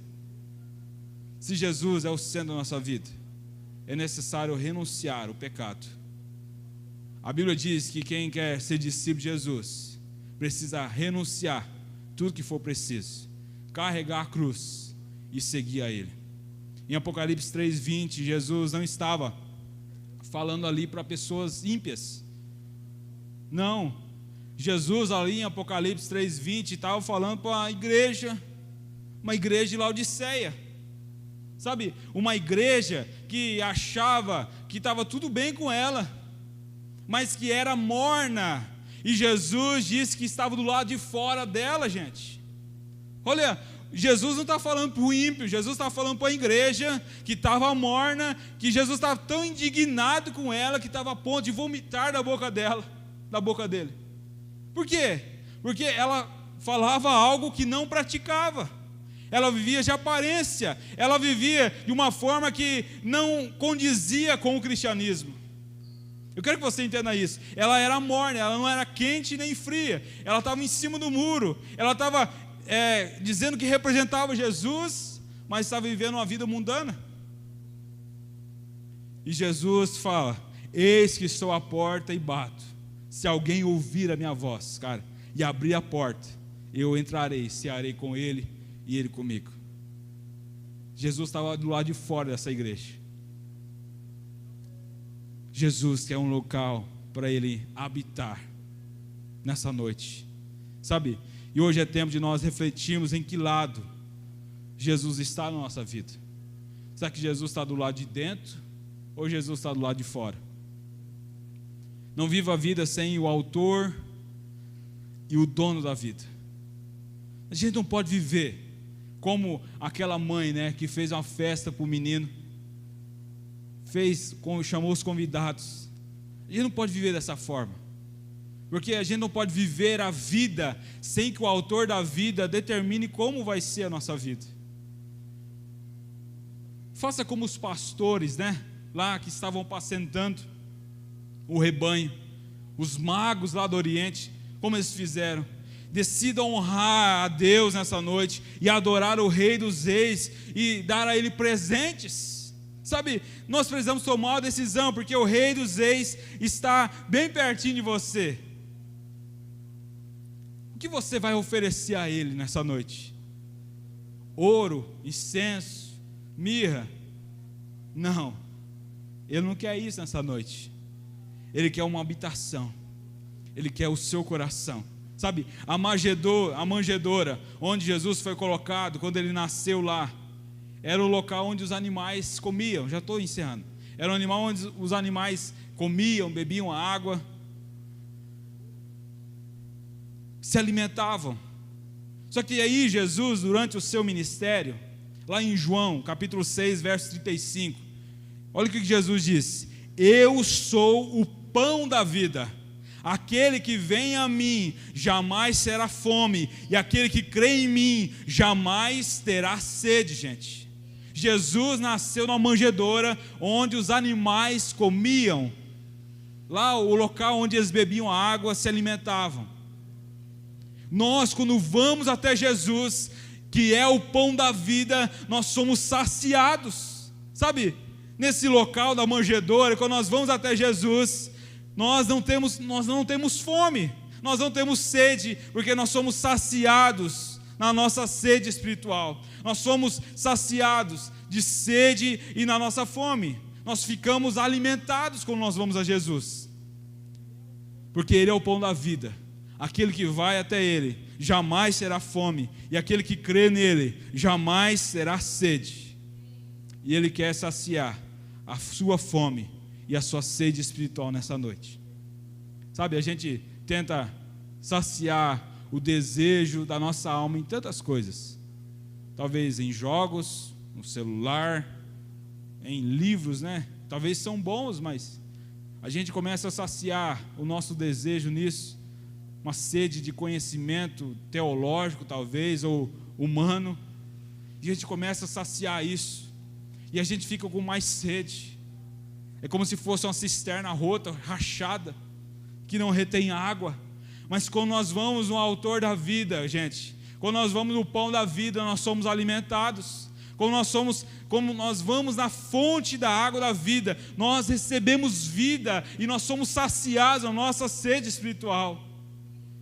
Speaker 1: Se Jesus é o centro da nossa vida, é necessário renunciar ao pecado. A Bíblia diz que quem quer ser discípulo de Jesus precisa renunciar tudo que for preciso, carregar a cruz e seguir a Ele. Em Apocalipse 3,20, Jesus não estava falando ali para pessoas ímpias. Não, Jesus ali em Apocalipse 3,20 estava falando para uma igreja de Laodiceia. Sabe, uma igreja que achava que estava tudo bem com ela, mas que era morna. E Jesus disse que estava do lado de fora dela, gente. Olha, Jesus não está falando para o ímpio, Jesus está falando para a igreja que estava morna, que Jesus estava tão indignado com ela que estava a ponto de vomitar da boca dele. Por quê? Porque ela falava algo que não praticava. Ela vivia de aparência, ela vivia de uma forma que não condizia com o cristianismo. Eu quero que você entenda isso. Ela era morna, ela não era quente nem fria. Ela estava em cima do muro. Ela estava dizendo que representava Jesus, mas estava vivendo uma vida mundana. E Jesus fala: eis que estou à porta e bato. Se alguém ouvir a minha voz, cara, e abrir a porta, eu entrarei, cearei com ele e ele comigo. Jesus estava do lado de fora dessa igreja. Jesus quer um local para Ele habitar nessa noite, sabe? E hoje é tempo de nós refletirmos em que lado Jesus está na nossa vida. Será que Jesus está do lado de dentro ou Jesus está do lado de fora? Não viva a vida sem o autor e o dono da vida. A gente não pode viver como aquela mãe, né, que fez uma festa para o menino, chamou os convidados. A gente não pode viver dessa forma, porque a gente não pode viver a vida sem que o autor da vida determine como vai ser a nossa vida. Faça como os pastores, né, lá que estavam apacentando o rebanho, os magos lá do Oriente, como eles fizeram. Decida honrar a Deus nessa noite e adorar o Rei dos Reis e dar a Ele presentes. Sabe, nós precisamos tomar uma decisão, porque o Rei dos Reis está bem pertinho de você. O que você vai oferecer a Ele nessa noite? Ouro, incenso, mirra? Não, Ele não quer isso nessa noite. Ele quer uma habitação, Ele quer o seu coração. Sabe, a manjedoura onde Jesus foi colocado quando Ele nasceu lá, era o local onde os animais comiam. Já estou encerrando. Era um animal onde os animais comiam, bebiam água, se alimentavam. Só que aí Jesus, durante o seu ministério, lá em João, capítulo 6, verso 35, olha o que Jesus disse: eu sou o pão da vida. Aquele que vem a mim jamais será fome, e aquele que crê em mim jamais terá sede, gente. Jesus nasceu numa manjedoura onde os animais comiam. lá o local onde eles bebiam a água, se alimentavam. Nós, quando vamos até Jesus, que é o pão da vida, nós somos saciados, sabe? Nesse local da manjedoura, quando nós vamos até Jesus, nós não temos fome, nós não temos sede, porque nós somos saciados na nossa sede espiritual. Nós somos saciados de sede e na nossa fome. Nós ficamos alimentados quando nós vamos a Jesus, porque Ele é o pão da vida. Aquele que vai até Ele jamais terá fome, e aquele que crê nele jamais terá sede. E Ele quer saciar a sua fome e a sua sede espiritual nessa noite. Sabe, a gente tenta saciar o desejo da nossa alma em tantas coisas, talvez em jogos, no celular, em livros, né? Talvez são bons, mas a gente começa a saciar o nosso desejo nisso, uma sede de conhecimento teológico talvez, ou humano, e a gente começa a saciar isso, e a gente fica com mais sede. É como se fosse uma cisterna rota, rachada, que não retém água. Mas quando nós vamos no autor da vida, gente, quando nós vamos no pão da vida, nós somos alimentados. Quando nós vamos na fonte da água da vida, nós recebemos vida e nós somos saciados na nossa sede espiritual.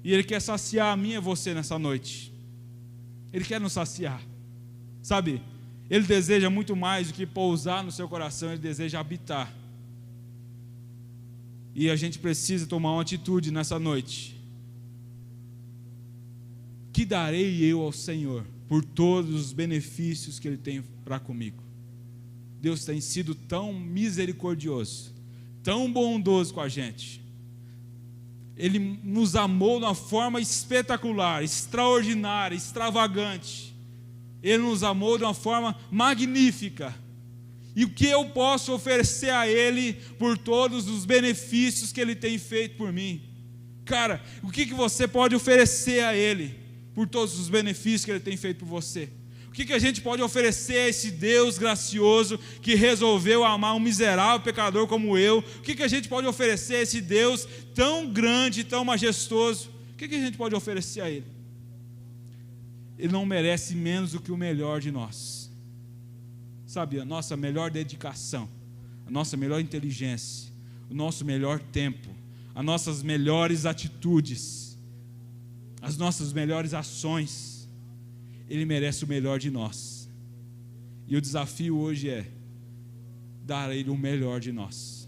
Speaker 1: E Ele quer saciar a mim e você nessa noite. Ele quer nos saciar, sabe? Ele deseja muito mais do que pousar no seu coração, Ele deseja habitar. E a gente precisa tomar uma atitude nessa noite. Que darei eu ao Senhor por todos os benefícios que Ele tem para comigo? Deus tem sido tão misericordioso, tão bondoso com a gente. Ele nos amou de uma forma espetacular, extraordinária, extravagante. Ele nos amou de uma forma magnífica. E o que eu posso oferecer a Ele por todos os benefícios que Ele tem feito por mim? Cara, o que você pode oferecer a Ele por todos os benefícios que Ele tem feito por você? O que a gente pode oferecer a esse Deus gracioso que resolveu amar um miserável pecador como eu? O que a gente pode oferecer a esse Deus tão grande, tão majestoso? O que a gente pode oferecer a Ele? Ele não merece menos do que o melhor de nós. Sabe, a nossa melhor dedicação, a nossa melhor inteligência, o nosso melhor tempo, as nossas melhores atitudes, as nossas melhores ações. Ele merece o melhor de nós. E o desafio hoje é dar a Ele o melhor de nós,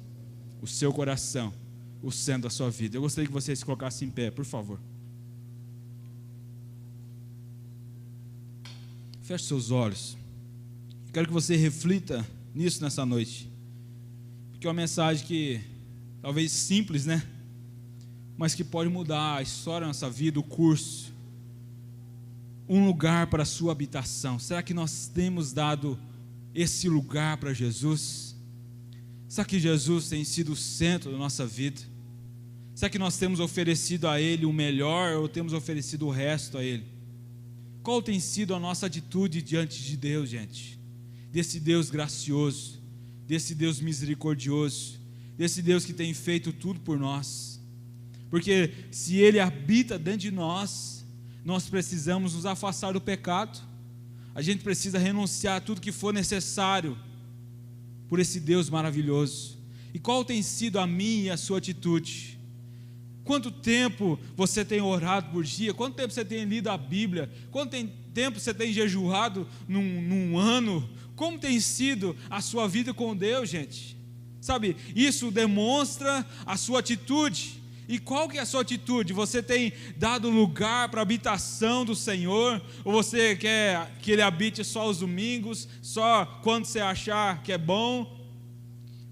Speaker 1: o seu coração, o centro da sua vida. Eu gostaria que você se colocasse em pé, por favor. Feche seus olhos. Quero que você reflita nisso nessa noite, porque é uma mensagem que talvez simples, né? Mas que pode mudar a história da nossa vida, o curso. Um lugar para a sua habitação. Será que nós temos dado esse lugar para Jesus? Será que Jesus tem sido o centro da nossa vida? Será que nós temos oferecido a Ele o melhor ou temos oferecido o resto a Ele? Qual tem sido a nossa atitude diante de Deus, gente? Desse Deus gracioso, desse Deus misericordioso, desse Deus que tem feito tudo por nós. Porque se Ele habita dentro de nós, nós precisamos nos afastar do pecado. A gente precisa renunciar a tudo que for necessário por esse Deus maravilhoso. E qual tem sido a minha e a sua atitude? Quanto tempo você tem orado por dia? Quanto tempo você tem lido a Bíblia? Quanto tempo você tem jejuado num ano? Como tem sido a sua vida com Deus, gente? Sabe, isso demonstra a sua atitude. E qual que é a sua atitude? Você tem dado lugar para a habitação do Senhor? Ou você quer que Ele habite só aos domingos, só quando você achar que é bom?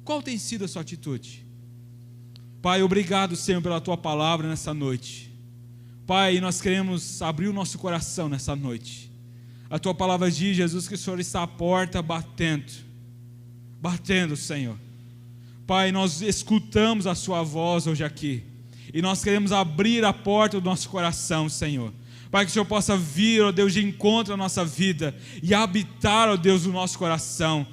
Speaker 1: Qual tem sido a sua atitude? Pai, obrigado, Senhor, pela Tua palavra nessa noite. Pai, nós queremos abrir o nosso coração nessa noite. A Tua palavra diz, Jesus, que o Senhor está à porta batendo, Senhor. Pai, nós escutamos a Sua voz hoje aqui, e nós queremos abrir a porta do nosso coração, Senhor, Pai, que o Senhor possa vir, ó Deus, de encontro à nossa vida e habitar, ó Deus, no nosso coração.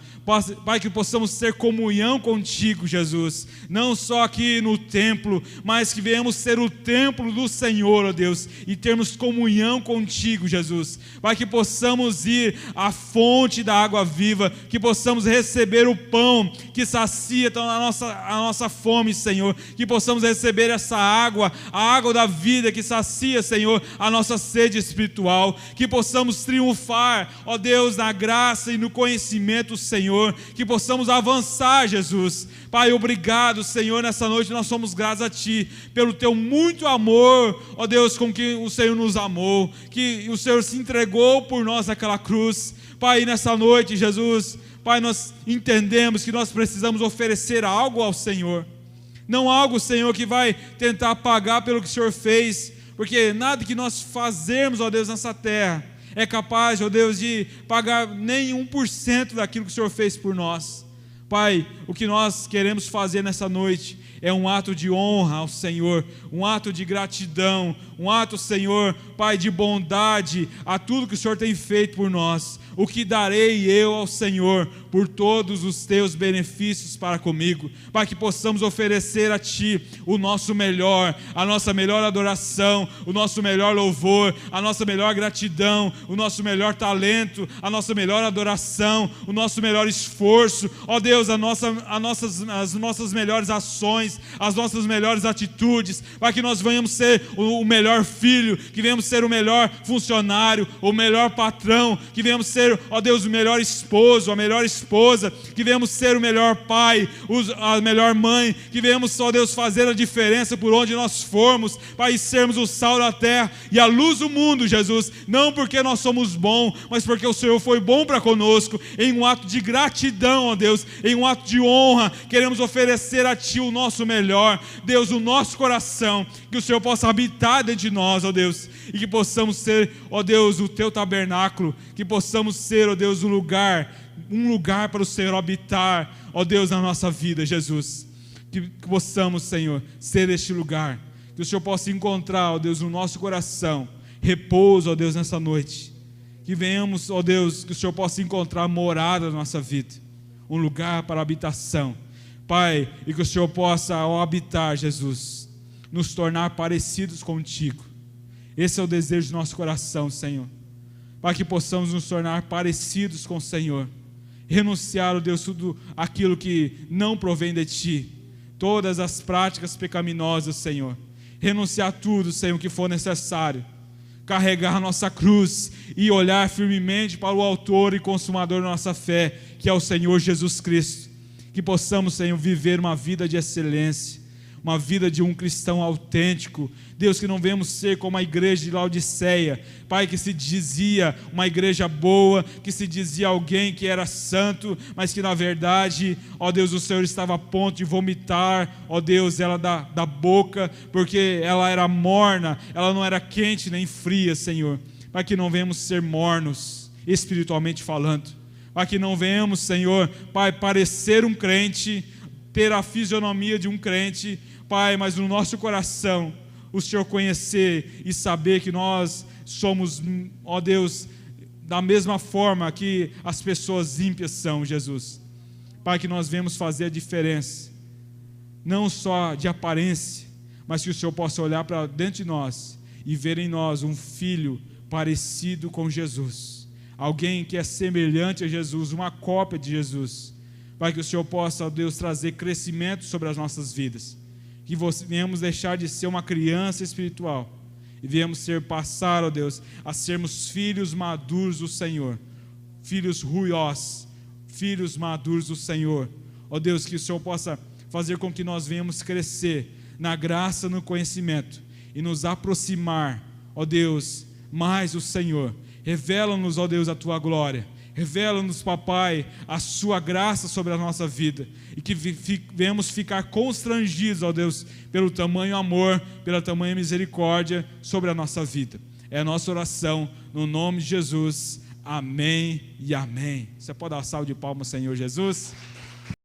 Speaker 1: Pai, que possamos ter comunhão contigo, Jesus, não só aqui no templo, mas que venhamos ser o templo do Senhor, ó Deus, e termos comunhão contigo, Jesus. Pai, que possamos ir à fonte da água viva, que possamos receber o pão que sacia a nossa fome, Senhor, que possamos receber essa água, a água da vida que sacia, Senhor, a nossa sede espiritual, que possamos triunfar, ó Deus, na graça e no conhecimento, Senhor, que possamos avançar, Jesus. Pai, obrigado, Senhor, nessa noite nós somos gratos a Ti, pelo Teu muito amor, ó Deus, com que o Senhor nos amou, que o Senhor se entregou por nós naquela cruz. Pai, nessa noite, Jesus, Pai, nós entendemos que nós precisamos oferecer algo ao Senhor, não algo, Senhor, que vai tentar pagar pelo que o Senhor fez, porque nada que nós fazermos, ó Deus, nessa terra é capaz, ó Deus, de pagar nem 1% daquilo que o Senhor fez por nós. Pai, o que nós queremos fazer nessa noite é um ato de honra ao Senhor, um ato de gratidão, um ato, Senhor, Pai, de bondade a tudo que o Senhor tem feito por nós. O que darei eu ao Senhor por todos os Teus benefícios para comigo? Pai, que possamos oferecer a Ti o nosso melhor, a nossa melhor adoração, o nosso melhor louvor, a nossa melhor gratidão, o nosso melhor talento, a nossa melhor adoração, o nosso melhor esforço, ó Deus, as nossas melhores ações, as nossas melhores atitudes, para que nós venhamos ser o melhor filho, que venhamos ser o melhor funcionário, o melhor patrão, que venhamos ser, ó Deus, o melhor esposo, a melhor esposa, que venhamos ser o melhor pai, a melhor mãe, que venhamos, ó Deus, fazer a diferença por onde nós formos, para sermos o sal da terra e a luz do mundo, Jesus, não porque nós somos bons, mas porque o Senhor foi bom para conosco, em um ato de gratidão, ó Deus, em um ato de honra, queremos oferecer a Ti o nosso melhor, Deus, o nosso coração, que o Senhor possa habitar dentro de nós, ó Deus, e que possamos ser, ó Deus, o Teu tabernáculo, que possamos ser, ó Deus, um lugar para o Senhor habitar, ó Deus, na nossa vida, Jesus, que possamos, Senhor, ser este lugar, que o Senhor possa encontrar, ó Deus, no nosso coração, repouso, ó Deus, nessa noite, que venhamos, ó Deus, que o Senhor possa encontrar morada na nossa vida, um lugar para habitação, Pai, e que o Senhor possa, ao habitar, Jesus, nos tornar parecidos contigo. Esse é o desejo do nosso coração, Senhor, para que possamos nos tornar parecidos com o Senhor, renunciar, ó Deus, tudo aquilo que não provém de Ti, todas as práticas pecaminosas, Senhor, renunciar tudo, Senhor, que for necessário, carregar a nossa cruz e olhar firmemente para o autor e consumador da nossa fé, que é o Senhor Jesus Cristo, que possamos, Senhor, viver uma vida de excelência, uma vida de um cristão autêntico, Deus, que não venhamos ser como a igreja de Laodiceia, Pai, que se dizia uma igreja boa, que se dizia alguém que era santo, mas que na verdade, ó Deus, o Senhor estava a ponto de vomitar, ó Deus, ela da boca, porque ela era morna, ela não era quente nem fria, Senhor, para que não venhamos ser mornos, espiritualmente falando, para que não venhamos, Senhor, Pai, parecer um crente, ter a fisionomia de um crente, Pai, mas no nosso coração, o Senhor conhecer e saber que nós somos, ó Deus, da mesma forma que as pessoas ímpias são, Jesus. Pai, que nós venhamos fazer a diferença, não só de aparência, mas que o Senhor possa olhar para dentro de nós e ver em nós um filho parecido com Jesus, alguém que é semelhante a Jesus, uma cópia de Jesus. Pai, que o Senhor possa, ó Deus, trazer crescimento sobre as nossas vidas, que venhamos deixar de ser uma criança espiritual e venhamos passar, ó Deus, a sermos filhos maduros do Senhor, filhos ruiós, filhos maduros do Senhor. Ó Deus, que o Senhor possa fazer com que nós venhamos crescer na graça, no conhecimento e nos aproximar, ó Deus, mais do Senhor. Revela-nos, ó Deus, a Tua glória. Revela-nos, papai, a Sua graça sobre a nossa vida, e que venhamos ficar constrangidos, ó Deus, pelo tamanho amor, pela tamanha misericórdia sobre a nossa vida. É a nossa oração, no nome de Jesus, amém e amém. Você pode dar uma salva de palmas, Senhor Jesus?